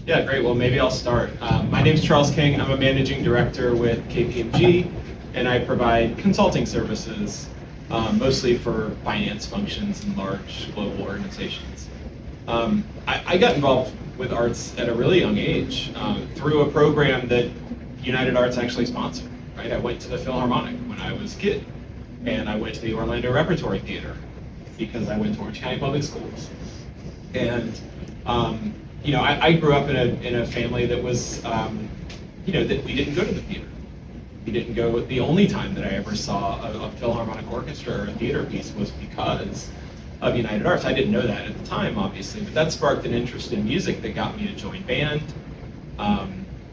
Yeah, great. Well, maybe I'll start. My name is Charles King. I'm a managing director with KPMG, and I provide consulting services, mostly for finance functions in large global organizations. I got involved with arts at a really young age through a program that United Arts actually sponsored. Right? I went to the Philharmonic when I was a kid, and I went to the Orlando Repertory Theater because I went to Orange County Public Schools. And I grew up in a family that was, that we didn't go to the theater. We didn't go. The only time that I ever saw a Philharmonic orchestra or a theater piece was because of United Arts. I didn't know that at the time, obviously, but that sparked an interest in music that got me to join band.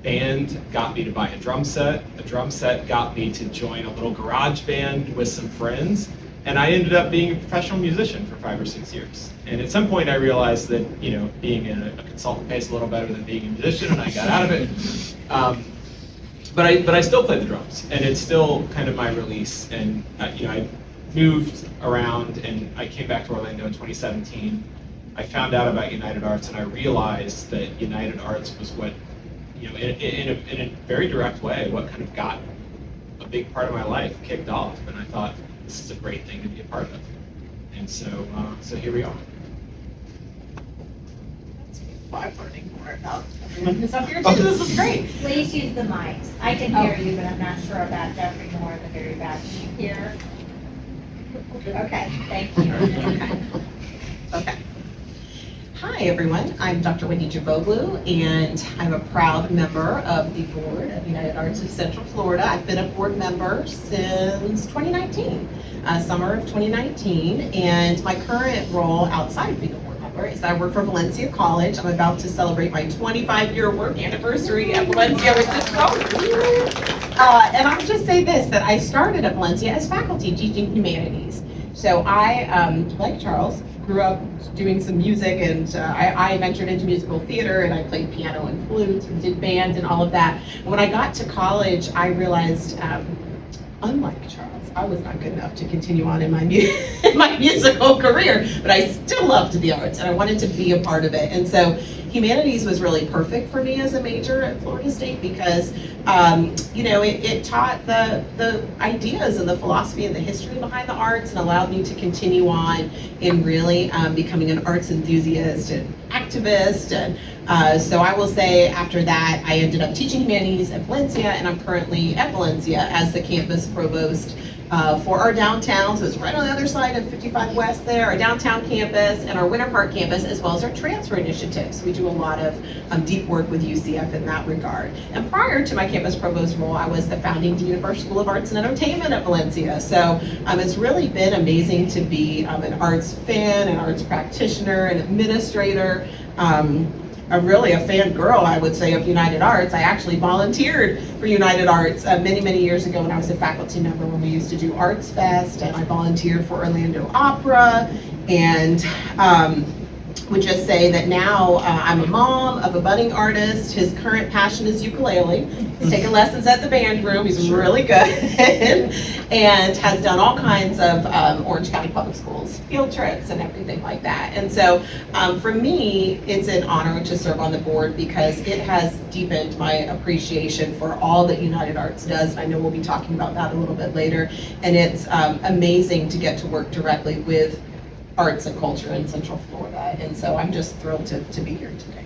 Band got me to buy a drum set. The drum set got me to join a little garage band with some friends. And I ended up being a professional musician for 5 or 6 years. And at some point I realized that, being a consultant pays a little better than being a musician, and I got out of it. But I still play the drums, and it's still kind of my release. And I moved around, and I came back to Orlando in 2017. I found out about United Arts, and I realized that United Arts was what, in a very direct way, what kind of got a big part of my life kicked off. And I thought, this is a great thing to be a part of. And so here we are. I'm learning more about everyone who's up here too. This is great. Please use the mics. I can hear you, but I'm not sure about Jeffrey Moore, the very bad. Can you hear? Okay, thank you. Okay. Hi, everyone. I'm Dr. Wendy Javoglu, and I'm a proud member of the board of United Arts of Central Florida. I've been a board member since 2019, summer of 2019, and my current role outside of being a board member is I work for Valencia College. I'm about to celebrate my 25-year work anniversary at Valencia, which is so and I'll just say this, that I started at Valencia as faculty teaching humanities. So I, like Charles, grew up doing some music, and I ventured into musical theater, and I played piano and flute and did band and all of that. And when I got to college, I realized, unlike Charles, I was not good enough to continue on in my my musical career, but I still loved the arts, and I wanted to be a part of it. And so humanities was really perfect for me as a major at Florida State because, it taught the ideas and the philosophy and the history behind the arts, and allowed me to continue on in really becoming an arts enthusiast and activist. And so I will say after that, I ended up teaching humanities at Valencia, and I'm currently at Valencia as the campus provost for our downtown. So it's right on the other side of 55 West there, our downtown campus and our Winter Park campus, as well as our transfer initiatives. We do a lot of deep work with UCF in that regard. And prior to my campus provost role, I was the founding dean of our School of Arts and Entertainment at Valencia. So it's really been amazing to be an arts fan, an arts practitioner, an administrator. I'm really a fangirl, I would say, of United Arts. I actually volunteered for United Arts many, many years ago when I was a faculty member when we used to do Arts Fest, and I volunteered for Orlando Opera, and would just say that now I'm a mom of a budding artist. His current passion is ukulele. He's taking lessons at the band room. He's really good and has done all kinds of Orange County Public Schools field trips and everything like that. And so for me, it's an honor to serve on the board because it has deepened my appreciation for all that United Arts does. And I know we'll be talking about that a little bit later. And it's amazing to get to work directly with arts and culture in Central Florida. And so I'm just thrilled to be here today.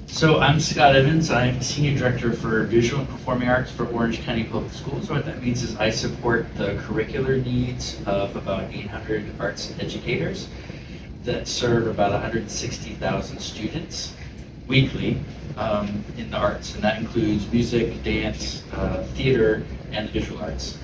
So I'm Scott Evans. I'm Senior Director for Visual and Performing Arts for Orange County Public Schools. What that means is I support the curricular needs of about 800 arts educators that serve about 160,000 students weekly in the arts. And that includes music, dance, theater, and the visual arts.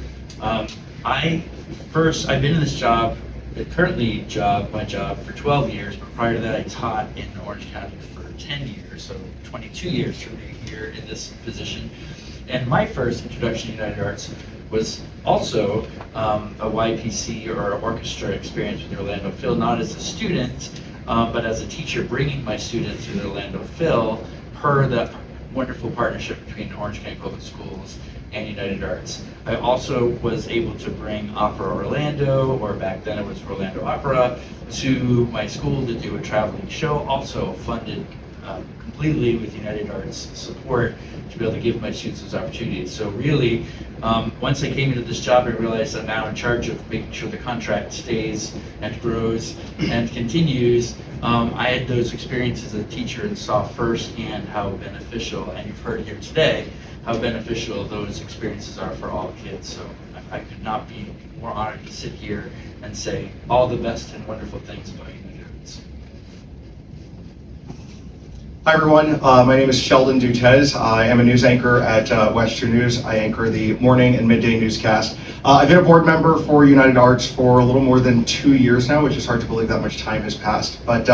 I've been in this job, my job for 12 years, but prior to that I taught in Orange County for 10 years, so 22 years for me here in this position. And my first introduction to United Arts was also a YPC or orchestra experience with the Orlando Phil, not as a student, but as a teacher bringing my students to the Orlando Phil per the wonderful partnership between Orange County Public Schools and United Arts. I also was able to bring Opera Orlando, or back then it was Orlando Opera, to my school to do a traveling show, also funded completely with United Arts support to be able to give my students those opportunities. So really, once I came into this job, I realized I'm now in charge of making sure the contract stays and grows and continues. I had those experiences as a teacher and saw firsthand how beneficial, and you've heard here today, how beneficial those experiences are for all kids. So I could not be more honored to sit here and say all the best and wonderful things about United Arts. Hi everyone, my name is Sheldon Dutez. I am a news anchor at Western News. I anchor the morning and midday newscast. I've been a board member for United Arts for a little more than 2 years now, which is hard to believe that much time has passed. But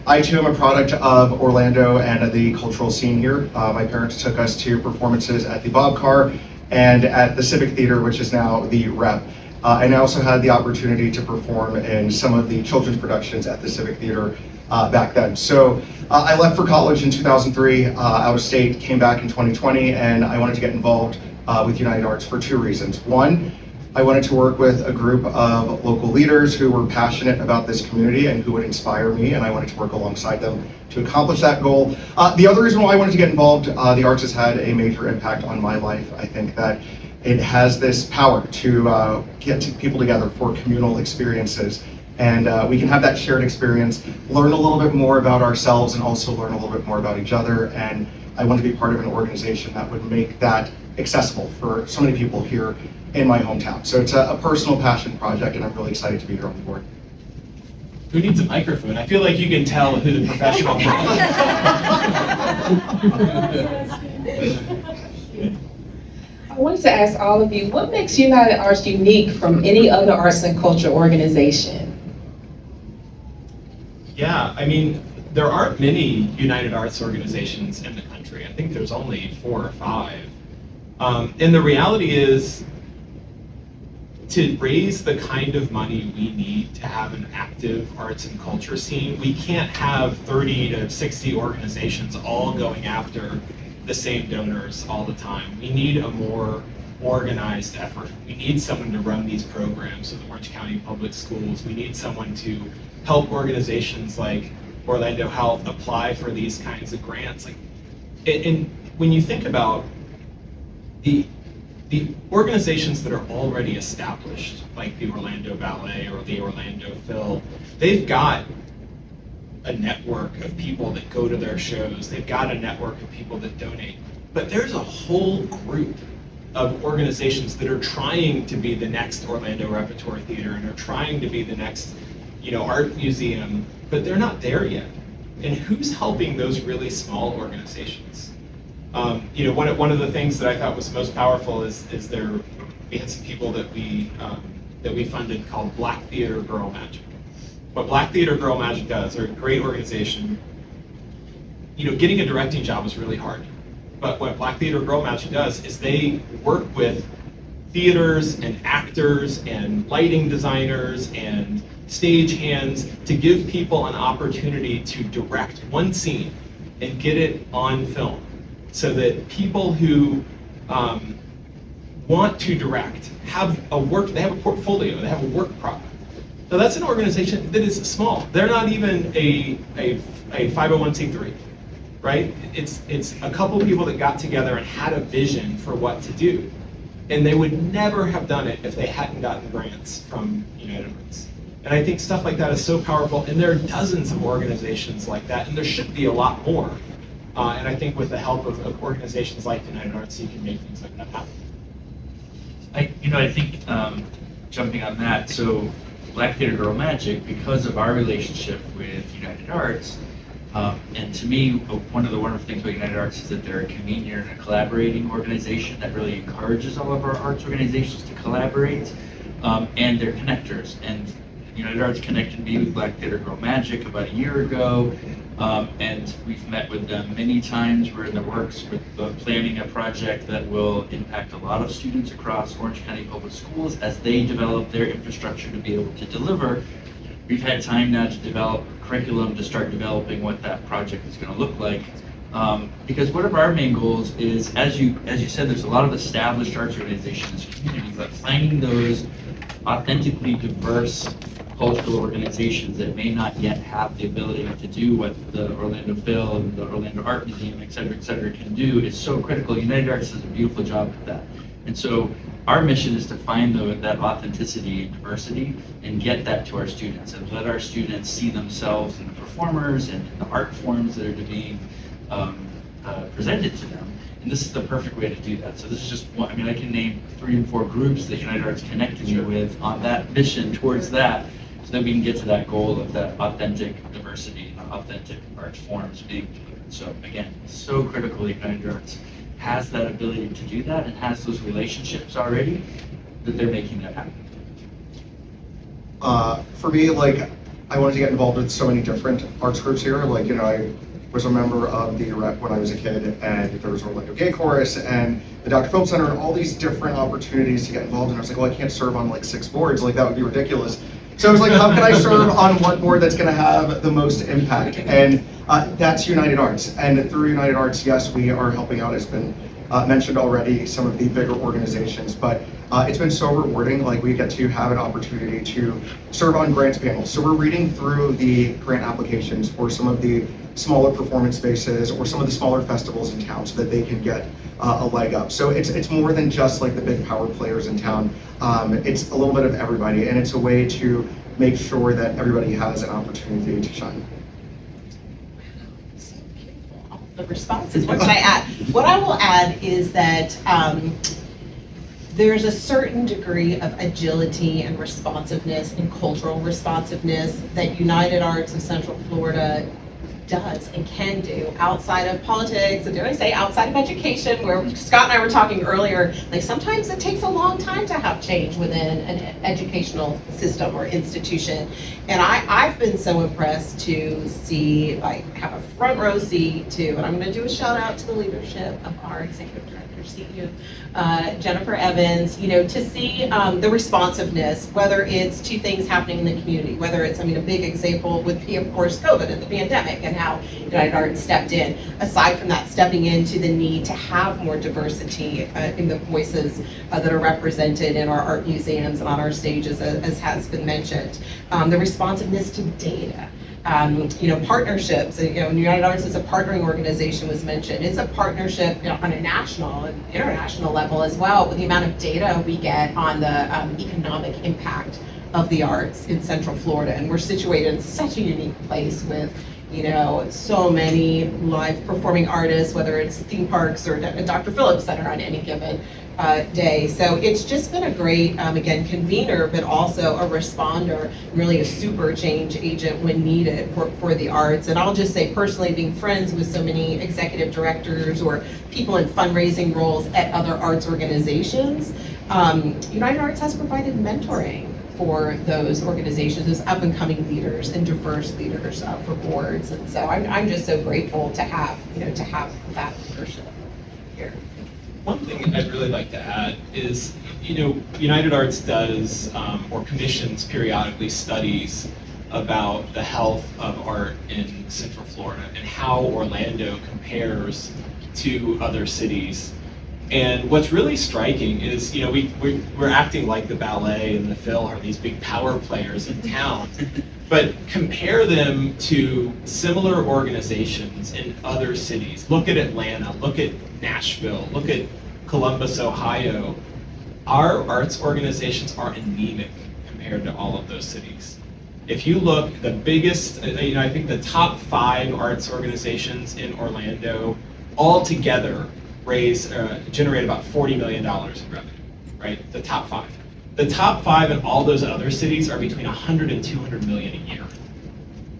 I too am a product of Orlando and the cultural scene here. My parents took us to performances at the Bob Car and at the Civic Theater, which is now the Rep. And I also had the opportunity to perform in some of the children's productions at the Civic Theater back then. So I left for college in 2003, out of state, came back in 2020, and I wanted to get involved with United Arts for 2 reasons. One, I wanted to work with a group of local leaders who were passionate about this community and who would inspire me, and I wanted to work alongside them to accomplish that goal. The other reason why I wanted to get involved, the arts has had a major impact on my life. I think that it has this power to get people together for communal experiences. And we can have that shared experience, learn a little bit more about ourselves, and also learn a little bit more about each other. And I want to be part of an organization that would make that accessible for so many people here in my hometown. So it's a personal passion project, and I'm really excited to be here on the board. Who needs a microphone? I feel like you can tell who the professional is. I wanted to ask all of you, what makes United Arts unique from any other arts and culture organization? Yeah, I mean, there aren't many United Arts organizations in the country. I think there's only 4 or 5. And the reality is, to raise the kind of money we need to have an active arts and culture scene, we can't have 30 to 60 organizations all going after the same donors all the time. We need a more organized effort. We need someone to run these programs with Orange County Public Schools. We need someone to help organizations like Orlando Health apply for these kinds of grants. And when you think about the organizations that are already established, like the Orlando Ballet or the Orlando Phil, they've got a network of people that go to their shows. They've got a network of people that donate. But there's a whole group of organizations that are trying to be the next Orlando Repertory Theater and are trying to be the next, art museum, but they're not there yet. And who's helping those really small organizations? One of the things that I thought was most powerful is we had some people that we funded called Black Theater Girl Magic. What Black Theater Girl Magic does, they're a great organization. Getting a directing job is really hard. But what Black Theater Girl Magic does is they work with theaters and actors and lighting designers and stage hands to give people an opportunity to direct one scene and get it on film, so that people who want to direct have they have a portfolio, they have a work product. Now that's an organization that is small. They're not even a 501c3, right? It's a couple people that got together and had a vision for what to do. And they would never have done it if they hadn't gotten grants from United Arts. And I think stuff like that is so powerful, and there are dozens of organizations like that, and there should be a lot more. And I think with the help of organizations like United Arts, you can make things like that happen. I think jumping on that, so Black Theater Girl Magic, because of our relationship with United Arts, and to me, one of the wonderful things about United Arts is that they're a convener and a collaborating organization that really encourages all of our arts organizations to collaborate, and they're connectors. And United Arts connected me with Black Theater Girl Magic about a year ago, and we've met with them many times. We're in the works with planning a project that will impact a lot of students across Orange County Public Schools as they develop their infrastructure to be able to deliver. We've had time now to develop curriculum, to start developing what that project is going to look like. Because one of our main goals is, as you said, there's a lot of established arts organizations and communities, but finding those authentically diverse cultural organizations that may not yet have the ability to do what the Orlando Phil and the Orlando Art Museum, et cetera, can do is so critical. United Arts does a beautiful job at that. And so our mission is to find that authenticity and diversity and get that to our students and let our students see themselves in the performers and in the art forms that are being presented to them. And this is the perfect way to do that. So this is just one, I mean, I can name 3 and 4 groups that United Arts connected me with on that mission towards that, so that we can get to that goal of that authentic diversity and authentic art forms being delivered. So again, so critical that United Arts has that ability to do that and has those relationships already, that they're making that happen. For me, like, I wanted to get involved with so many different arts groups here. Like, you know, I was a member of the rep when I was a kid, and there was Orlando Gay Chorus and the Dr. Phillips Center and all these different opportunities to get involved. And I was like, well, I can't serve on like 6 boards. Like, that would be ridiculous. So I was like, how can I serve on one board that's going to have the most impact? And that's United Arts. And through United Arts, yes, we are helping out, as been mentioned already, some of the bigger organizations, but it's been so rewarding. Like, we get to have an opportunity to serve on grants panels. So we're reading through the grant applications for some of the smaller performance spaces or some of the smaller festivals in town so that they can get a leg up. So it's more than just like the big power players in town. It's a little bit of everybody, and it's a way to make sure that everybody has an opportunity to shine. So beautiful. All the responses. What should I add? What I will add is that there's a certain degree of agility and responsiveness and cultural responsiveness that United Arts of Central Florida does and can do outside of politics, and dare I say outside of education, where Scott and I were talking earlier, like sometimes it takes a long time to have change within an educational system or institution. And I've been so impressed to see, like, have a front row seat to, and I'm going to do a shout out to the leadership of our executive director, CEO, Jennifer Evans, you know, to see the responsiveness, whether it's to things happening in the community, whether it's, I mean, a big example would be, of course, COVID and the pandemic and how United Arts stepped in. Aside from that, stepping into the need to have more diversity in the voices that are represented in our art museums and on our stages, as has been mentioned. The responsiveness to data. You know, partnerships, you know, United Arts as a partnering organization was mentioned. It's a partnership, you know, on a national and international level as well, with the amount of data we get on the economic impact of the arts in Central Florida. And we're situated in such a unique place with, you know, so many live performing artists, whether it's theme parks or Dr. Phillips Center on any given day. So it's just been a great, again, convener, but also a responder, really a super change agent when needed for the arts. And I'll just say personally, being friends with so many executive directors or people in fundraising roles at other arts organizations, United Arts has provided mentoring for those organizations, those up and coming leaders and diverse leaders for boards. And so I'm just so grateful to have, you know, to have that leadership here. One thing I'd really like to add is, you know, United Arts does or commissions periodically studies about the health of art in Central Florida and how Orlando compares to other cities. And what's really striking is, you know, we're acting like the ballet and the Phil are these big power players in town, but compare them to similar organizations in other cities. Look at Atlanta, look at Nashville, look at Columbus, Ohio. Our arts organizations are anemic compared to all of those cities. If you look, the biggest, you know, I think the top 5 arts organizations in Orlando all together generate about $40 million in revenue, right? The top 5. The top 5 in all those other cities are between 100 and 200 million a year,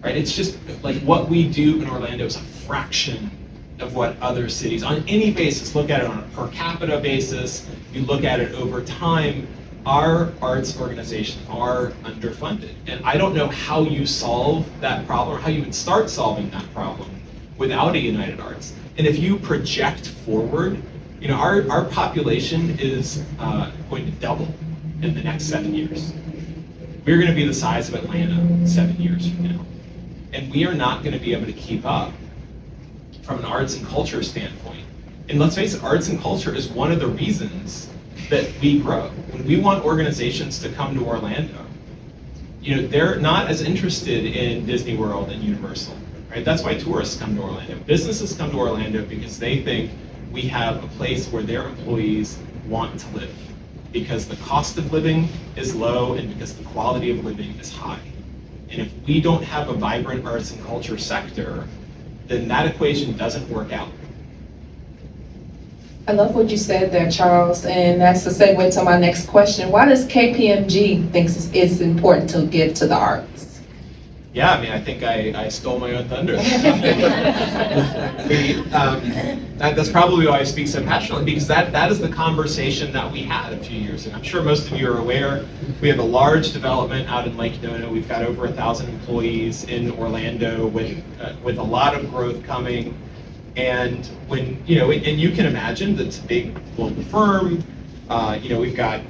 right? It's just like what we do in Orlando is a fraction of what other cities, on any basis, look at it on a per capita basis, you look at it over time, our arts organizations are underfunded. And I don't know how you solve that problem or how you would start solving that problem without a United Arts. And if you project forward, you know, our population is going to double in the next 7 years. We're going to be the size of Atlanta 7 years from now. And we are not going to be able to keep up from an arts and culture standpoint. And let's face it, arts and culture is one of the reasons that we grow. When we want organizations to come to Orlando, they're not as interested in Disney World and Universal, right? That's why tourists come to Orlando. Businesses come to Orlando because they think we have a place where their employees want to live, because the cost of living is low and because the quality of living is high. And if we don't have a vibrant arts and culture sector, then that equation doesn't work out. I love what you said there, Charles, and that's a segue to my next question. Why does KPMG think it's important to give to the arts? Yeah, I mean, I think I stole my own thunder. That's probably why I speak so passionately, because that is the conversation that we had a few years ago. I'm sure most of you are aware, we have a large development out in Lake Nona. We've got over 1,000 employees in Orlando with a lot of growth coming. And when, and you can imagine that's a big global firm. We've got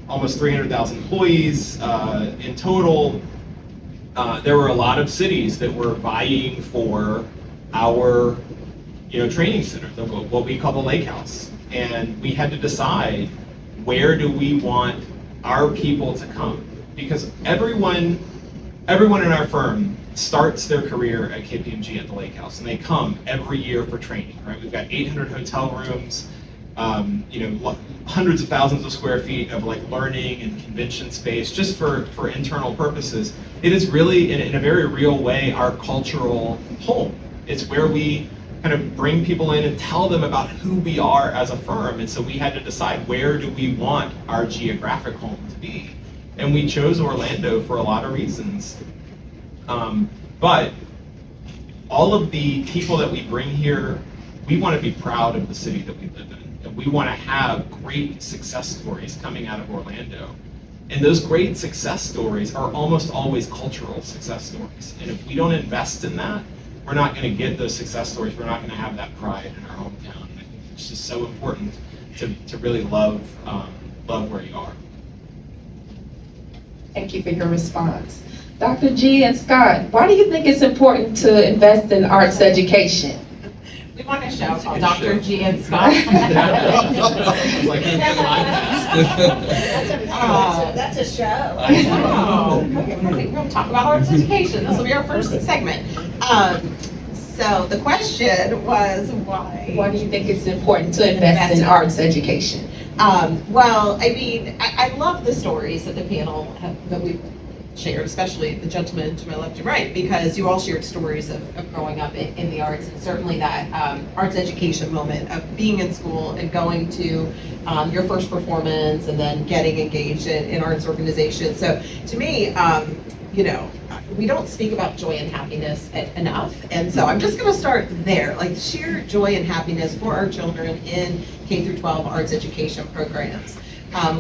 almost 300,000 employees in total. There were a lot of cities that were vying for our, training center, what we call the Lake House. And we had to decide, where do we want our people to come? Because everyone in our firm starts their career at KPMG at the Lake House, and they come every year for training, right? We've got 800 hotel rooms, hundreds of thousands of square feet of learning and convention space just for internal purposes. It is really, in a very real way, our cultural home. It's where we kind of bring people in and tell them about who we are as a firm. And so we had to decide, where do we want our geographic home to be? And we chose Orlando for a lot of reasons. But all of the people that we bring here, we want to be proud of the city that we live in. And we want to have great success stories coming out of Orlando. And those great success stories are almost always cultural success stories. And if we don't invest in that, we're not going to get those success stories. We're not going to have that pride in our hometown. And I think it's just so important to really love where you are. Thank you for your response. Dr. G and Scott, why do you think it's important to invest in arts education? We want a show called Dr. G and Scott. That's a show. We'll talk about arts education. This will be our first segment. So the question was, why? Why do you think it's important to invest in arts education? Well, I mean, I love the stories that the panel that we've shared, especially the gentleman to my left and right, because you all shared stories of growing up in the arts, and certainly that arts education moment of being in school and going to your first performance and then getting engaged in arts organizations. So to me, we don't speak about joy and happiness enough. And so I'm just going to start there, like sheer joy and happiness for our children in K through 12 arts education programs.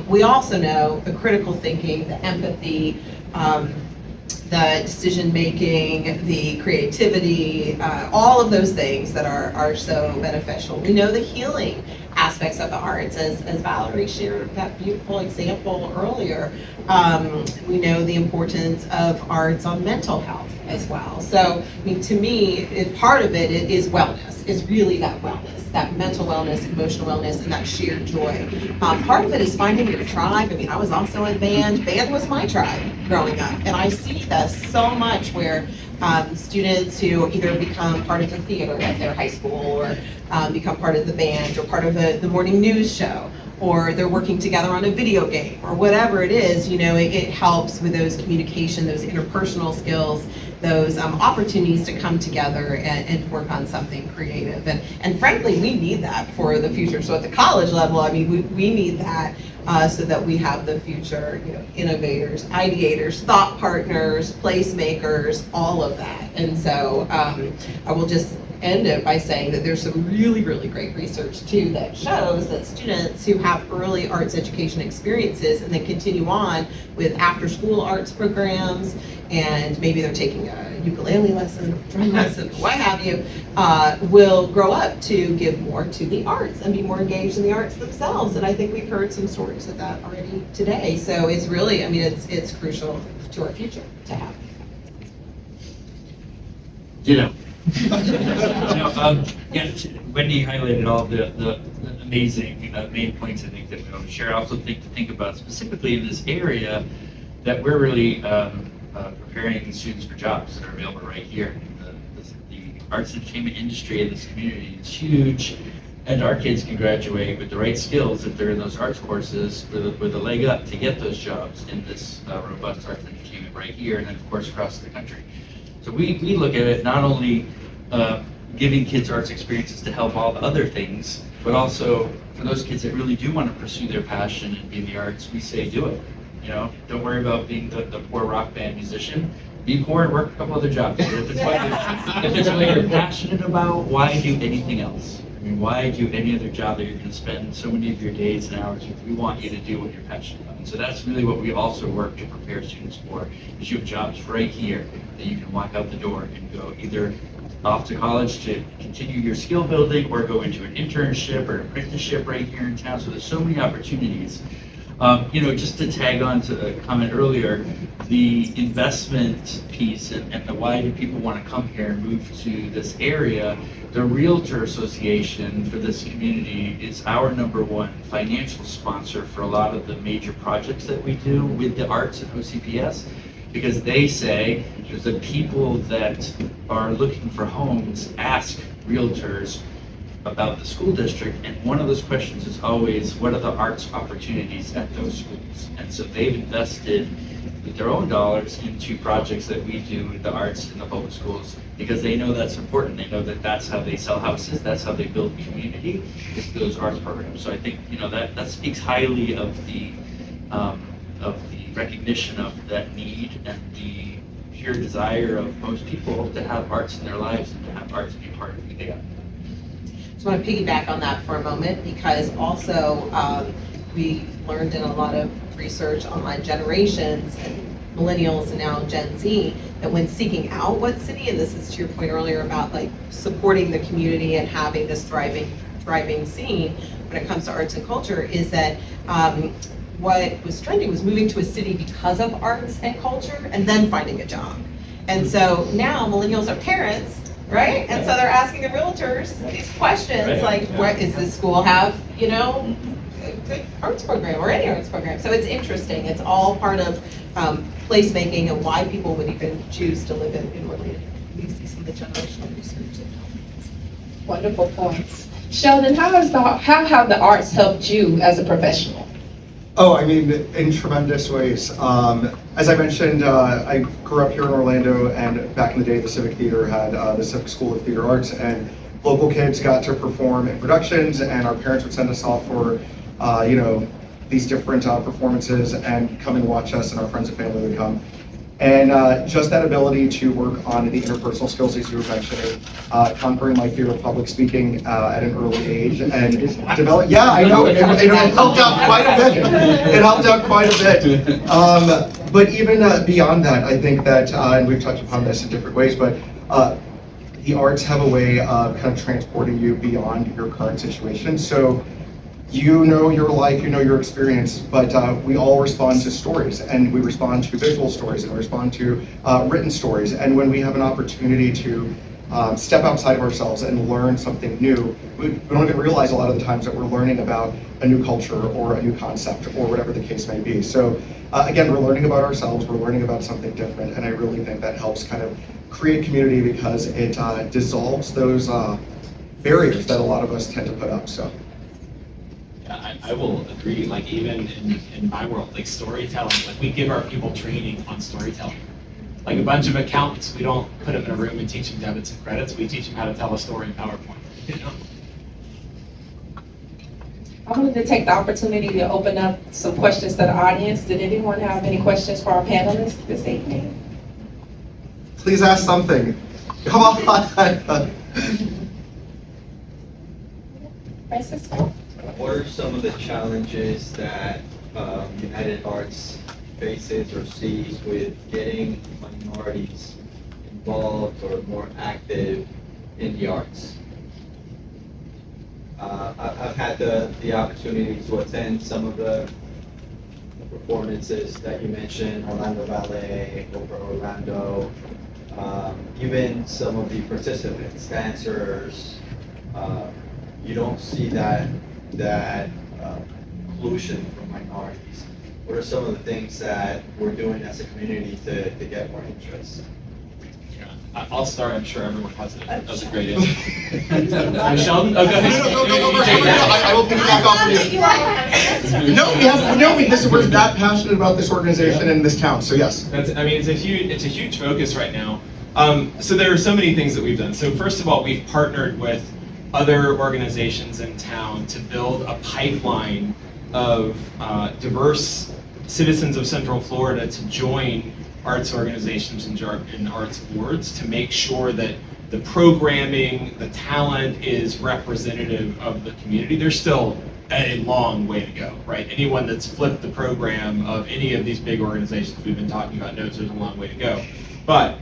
We also know the critical thinking, the empathy, the decision making, the creativity, all of those things that are so beneficial. We know the healing aspects of the arts, as Valerie shared that beautiful example earlier. We know the importance of arts on mental health as well. So, I mean, to me, part of it is wellness, is really that wellness, that mental wellness, emotional wellness, and that shared joy. Part of it is finding your tribe. I mean, I was also in band. Band was my tribe growing up, and I see this so much where students who either become part of the theater at their high school, or become part of the band, or part of the morning news show, or they're working together on a video game, or whatever it is, it helps with those communication, those interpersonal skills, those opportunities to come together and work on something creative. And frankly, we need that for the future. So at the college level, I mean, we need that so that we have the future, innovators, ideators, thought partners, placemakers, all of that. And so I will just end it by saying that there's some really, really great research too that shows that students who have early arts education experiences and then continue on with after-school arts programs, and maybe they're taking a ukulele lesson, or drum lesson, what have you, will grow up to give more to the arts and be more engaged in the arts themselves. And I think we've heard some stories of that already today. So it's really, I mean, it's crucial to our future to have. Wendy highlighted all the amazing main points I think that we want to share. I also think about specifically in this area that we're really preparing students for jobs that are available right here. The arts and entertainment industry in this community is huge, and our kids can graduate with the right skills if they're in those arts courses with a leg up to get those jobs in this robust arts and entertainment right here, and then of course across the country. So we look at it not only giving kids arts experiences to help all the other things, but also for those kids that really do want to pursue their passion and be in the arts, we say do it. You know, don't worry about being the poor rock band musician. Be poor and work a couple other jobs. If it's what you're passionate about, why do anything else? I mean, why do any other job that you're going to spend so many of your days and hours with? We want you to do what you're passionate about. And so that's really what we also work to prepare students for, is you have jobs right here that you can walk out the door and go either off to college to continue your skill building or go into an internship or an apprenticeship right here in town. So there's so many opportunities. You know, just to tag on to a comment earlier, the investment piece and the why do people want to come here and move to this area, the Realtor Association for this community is our #1 financial sponsor for a lot of the major projects that we do with the arts and OCPS, because they say the people that are looking for homes ask realtors about the school district, and one of those questions is always, what are the arts opportunities at those schools? And so they've invested with their own dollars into projects that we do with the arts in the public schools, because they know that's important. They know that that's how they sell houses, that's how they build community, is those arts programs. So I think, you know, that speaks highly of the recognition of that need and the pure desire of most people to have arts in their lives and to have arts be part of who they are. So I want to piggyback on that for a moment, because also we learned in a lot of research on generations and millennials and now Gen Z, that when seeking out what city, and this is to your point earlier about like supporting the community and having this thriving scene when it comes to arts and culture, is that what was trending was moving to a city because of arts and culture and then finding a job. And so now millennials are parents, right? And so they're asking the realtors these questions, Right. like, what is this school have, you know, a good arts program or any arts program? So it's interesting. It's all part of placemaking and why people would even choose to live in related communities. You see the generational research. Wonderful points. Sheldon, how have the arts helped you as a professional? Oh, I mean, in tremendous ways. As I mentioned, I grew up here in Orlando, and back in the day, the Civic Theater had the Civic School of Theater Arts, and local kids got to perform in productions, and our parents would send us off for, you know, these different performances and come and watch us, and our friends and family would come. And just that ability to work on the interpersonal skills, as you were mentioning, conquering my fear of public speaking at an early age, and develop. Yeah, I know it helped out quite a bit. It helped out quite a bit. But even beyond that, I think that, and we've touched upon this in different ways, but the arts have a way of kind of transporting you beyond your current situation. So you know your life, you know your experience, but we all respond to stories, and we respond to visual stories, and we respond to written stories. And when we have an opportunity to step outside of ourselves and learn something new, we don't even realize a lot of the times that we're learning about a new culture or a new concept or whatever the case may be. So again, we're learning about ourselves, we're learning about something different, and I really think that helps kind of create community, because it dissolves those barriers that a lot of us tend to put up. So. Yeah, I will agree. Like even in my world, like storytelling, like we give our people training on storytelling. Like a bunch of accountants, we don't put them in a room and teach them debits and credits. We teach them how to tell a story in PowerPoint. You know? I wanted to take the opportunity to open up some questions to the audience. Did anyone have any questions for our panelists this evening? Please ask something. Come on. Francisco? What are some of the challenges that United Arts faces or sees with getting minorities involved or more active in the arts? I've had the opportunity to attend some of the performances that you mentioned, Orlando Ballet, Opera Orlando, even some of the participants, dancers. You don't see that inclusion from minorities. what are some of the things that we're doing as a community to get more interest? I'll start. I'm sure everyone has a great answer. Sheldon? Oh, go ahead. I will piggyback off of you. We're that passionate about this organization and this town, so yes. It's a huge focus right now. So there are so many things that we've done. So first of all, we've partnered with other organizations in town to build a pipeline of diverse citizens of Central Florida to join arts organizations and arts boards to make sure that the programming, the talent is representative of the community. There's still a long way to go, right? Anyone that's flipped the program of any of these big organizations we've been talking about knows there's a long way to go. But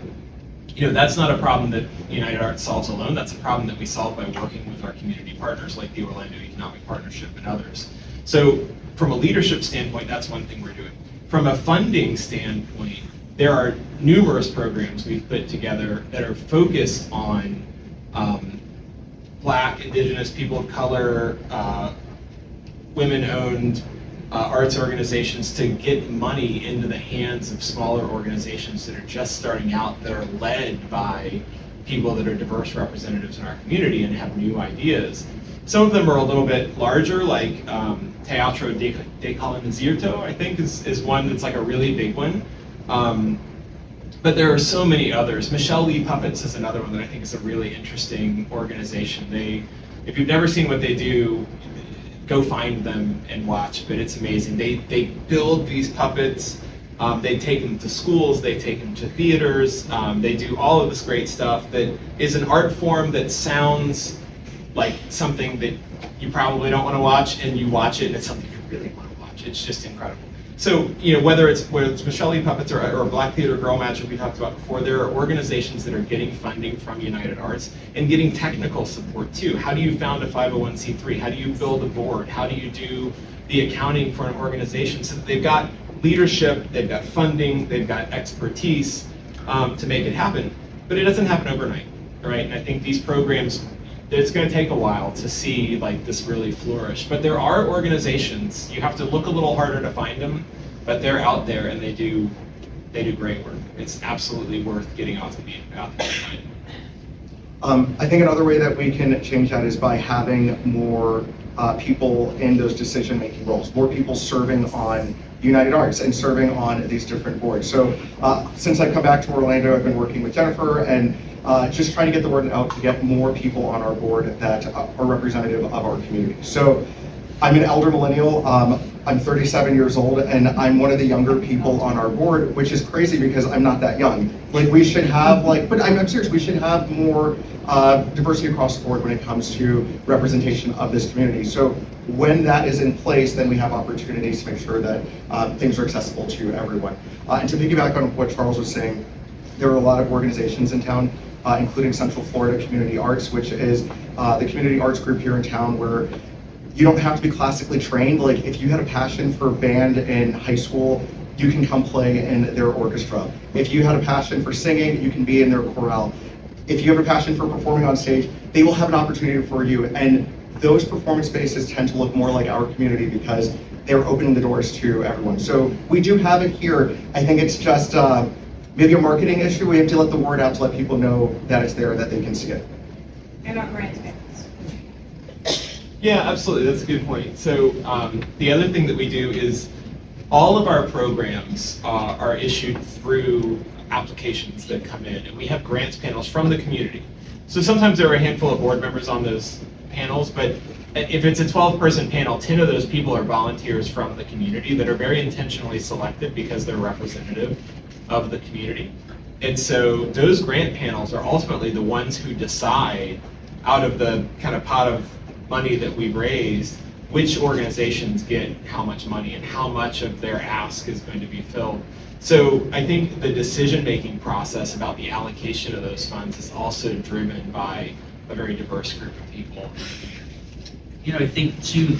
that's not a problem that United Arts solves alone. That's a problem that we solve by working with our community partners like the Orlando Economic Partnership and others. So from a leadership standpoint, that's one thing we're doing. From a funding standpoint, there are numerous programs we've put together that are focused on Black, Indigenous, people of color, women-owned arts organizations to get money into the hands of smaller organizations that are just starting out, that are led by people that are diverse representatives in our community and have new ideas. Some of them are a little bit larger, like Teatro de Colonizierto, I think is one that's like a really big one. But there are so many others. Michelle Lee Puppets is another one that I think is a really interesting organization. If you've never seen what they do, go find them and watch, but it's amazing. They build these puppets, they take them to schools, they take them to theaters, they do all of this great stuff that is an art form that sounds like something that you probably don't want to watch, and you watch it and it's something you really want to watch. It's just incredible. So, whether it's Michelle Lee Puppets or Black Theater Girl Magic we talked about before, there are organizations that are getting funding from United Arts and getting technical support too. How do you found a 501c3? How do you build a board? How do you do the accounting for an organization? So that they've got leadership, they've got funding, they've got expertise to make it happen. But it doesn't happen overnight, right? And I think these programs, it's going to take a while to see this really flourish. But there are organizations, you have to look a little harder to find them, but they're out there and they do great work. It's absolutely worth getting off the beaten path and finding them. I think another way that we can change that is by having more people in those decision-making roles, more people serving on United Arts and serving on these different boards. So since I've come back to Orlando, I've been working with Jennifer and just trying to get the word out to get more people on our board that are representative of our community. So I'm an elder millennial. I'm 37 years old, and I'm one of the younger people on our board, which is crazy because I'm not that young. We should have but I'm serious. We should have more diversity across the board when it comes to representation of this community. So when that is in place, then we have opportunities to make sure that things are accessible to everyone. And to piggyback on what Charles was saying, there are a lot of organizations in town, including Central Florida Community Arts, which is the community arts group here in town where you don't have to be classically trained. If you had a passion for band in high school, you can come play in their orchestra. If you had a passion for singing, you can be in their chorale. If you have a passion for performing on stage, they will have an opportunity for you. And those performance spaces tend to look more like our community because they're opening the doors to everyone. So we do have it here. I think it's just maybe a marketing issue. We have to let the word out to let people know that it's there, that they can see it. And our grants. Yeah, absolutely. That's a good point. So the other thing that we do is all of our programs are issued through applications that come in, and we have grants panels from the community. So sometimes there are a handful of board members on those panels, but if it's a 12-person panel, 10 of those people are volunteers from the community that are very intentionally selected because they're representative of the community. And so those grant panels are ultimately the ones who decide, out of the kind of pot of money that we've raised, which organizations get how much money and how much of their ask is going to be filled. So I think the decision-making process about the allocation of those funds is also driven by a very diverse group of people. I think too,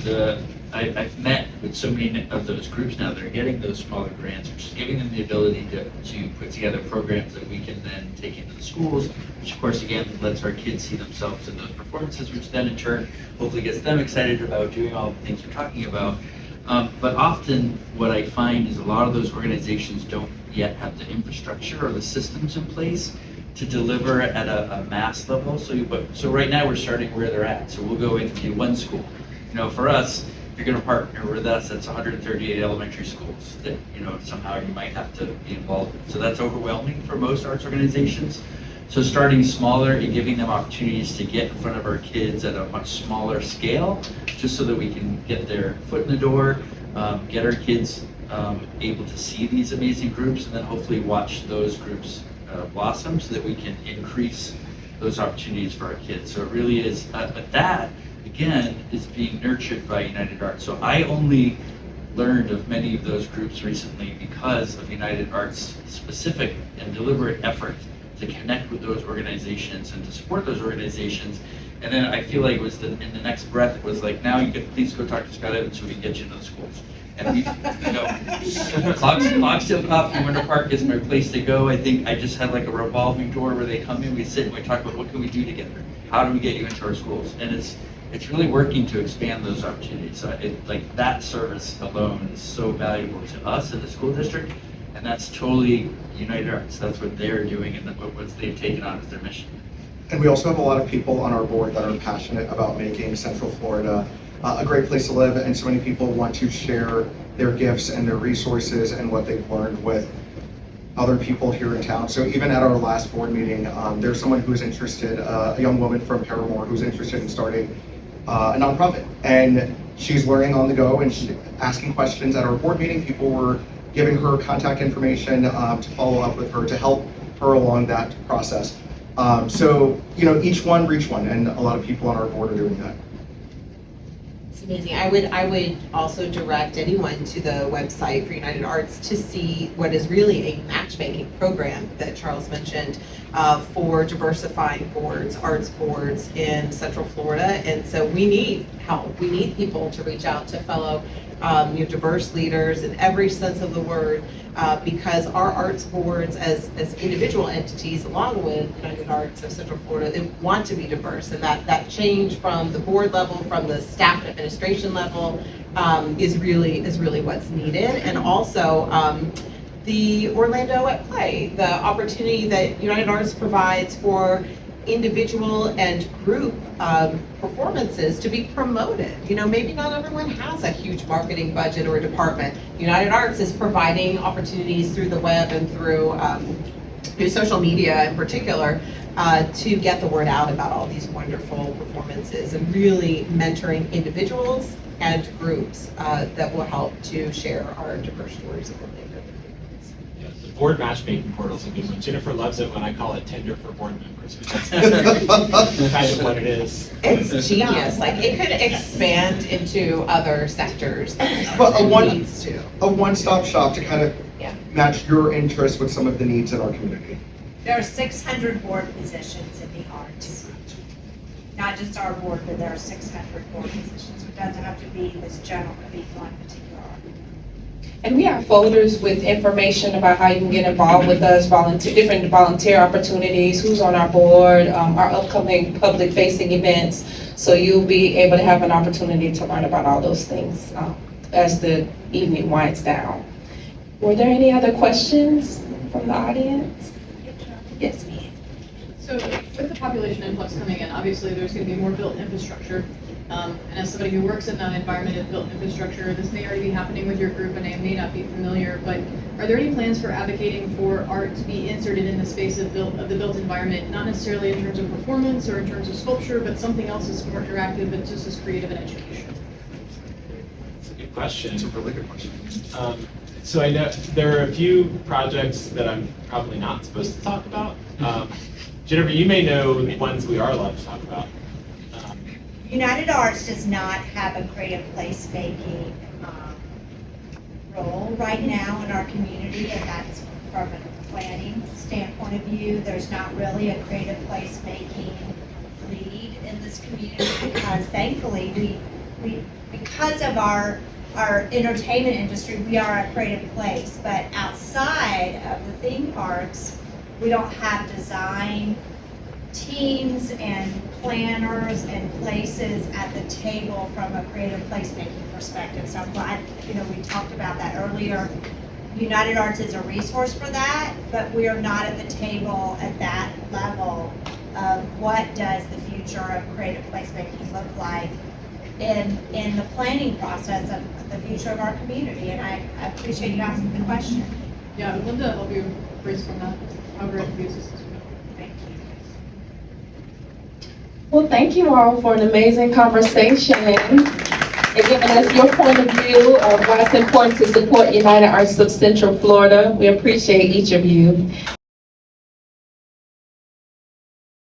I've met with so many of those groups now that are getting those smaller grants, which is giving them the ability to put together programs that we can then take into the schools, which of course again lets our kids see themselves in those performances, which then in turn hopefully gets them excited about doing all the things we're talking about. But often what I find is a lot of those organizations don't yet have the infrastructure or the systems in place to deliver at a mass level. So right now we're starting where they're at. So we'll go into one school. You know, for us, if you're going to partner with us, that's 138 elementary schools that, you know, somehow you might have to be involved in. So that's overwhelming for most arts organizations. So starting smaller and giving them opportunities to get in front of our kids at a much smaller scale, just so that we can get their foot in the door, get our kids able to see these amazing groups, and then hopefully watch those groups blossom so that we can increase those opportunities for our kids. So it really is, but that, again, is being nurtured by United Arts. So I only learned of many of those groups recently because of United Arts' specific and deliberate effort to connect with those organizations and to support those organizations. And then I feel like it was in the next breath, it was like, now you could please go talk to Scott Evans so we can get you into the schools. And we've, you know, Foxtail Coffee Winter Park is my place to go. I think I just have like a revolving door where they come in, we sit and we talk about what can we do together? How do we get you into our schools? And it's really working to expand those opportunities. So like that service alone is so valuable to us in the school district, and that's totally United Arts. That's what they're doing and what they've taken on as their mission. And we also have a lot of people on our board that are passionate about making Central Florida a great place to live, and so many people want to share their gifts and their resources and what they've learned with other people here in town. So even at our last board meeting, there's someone who is interested, a young woman from Paramore who's interested in starting a nonprofit, and she's learning on the go and she's asking questions at our board meeting. People were giving her contact information to follow up with her to help her along that process. So, you know, each one reach one, and a lot of people on our board are doing that. It's amazing. I would also direct anyone to the website for United Arts to see what is really a matchmaking program that Charles mentioned for diversifying boards, arts boards in Central Florida. And so we need help. We need people to reach out to fellow diverse leaders in every sense of the word, because our arts boards as individual entities, along with United Arts of Central Florida, they want to be diverse, and that change from the board level, from the staff and administration level, is really what's needed. And also the Orlando at Play, the opportunity that United Arts provides for individual and group performances to be promoted. You know, maybe not everyone has a huge marketing budget or department. United Arts is providing opportunities through the web and through social media in particular to get the word out about all these wonderful performances, and really mentoring individuals and groups that will help to share our diverse stories of Orlando. Yeah, the board matchmaking portal is a good one. Jennifer loves it when I call it Tinder for board members, because that's kind of what it is. It's genius. Like, it could expand into other sectors. But It needs to. a one-stop shop to kind of Yeah. match your interests with some of the needs in our community. There are 600 board positions in the arts. Not just our board, but there are 600 board positions. It doesn't have to be this general, it could be one particular art. And we have folders with information about how you can get involved with us, different volunteer opportunities, who's on our board, our upcoming public-facing events. So you'll be able to have an opportunity to learn about all those things as the evening winds down. Were there any other questions from the audience? Yes, ma'am. So with the population influx coming in, obviously there's going to be more built infrastructure. And as somebody who works in that environment of built infrastructure, this may already be happening with your group and I may not be familiar, but are there any plans for advocating for art to be inserted in the space of the built environment, not necessarily in terms of performance or in terms of sculpture, but something else that's more interactive and just as creative and educational? It's a good question. It's a really good question. So I know there are a few projects that I'm probably not supposed to talk about. Jennifer, you may know the ones we are allowed to talk about. United Arts does not have a creative placemaking role right now in our community, and that's from a planning standpoint of view. There's not really a creative placemaking lead in this community, because thankfully because of our entertainment industry, we are a creative place, but outside of the theme parks, we don't have design teams and planners and places at the table from a creative placemaking perspective. So I'm glad, we talked about that earlier. United Arts is a resource for that, but we are not at the table at that level of what does the future of creative placemaking look like in the planning process of the future of our community. And I appreciate you asking the question. Yeah, I would love to help you brainstorm that, however it be assistance. Thank you. Well, thank you all for an amazing conversation and giving us your point of view of why it's important to support United Arts of Central Florida. We appreciate each of you.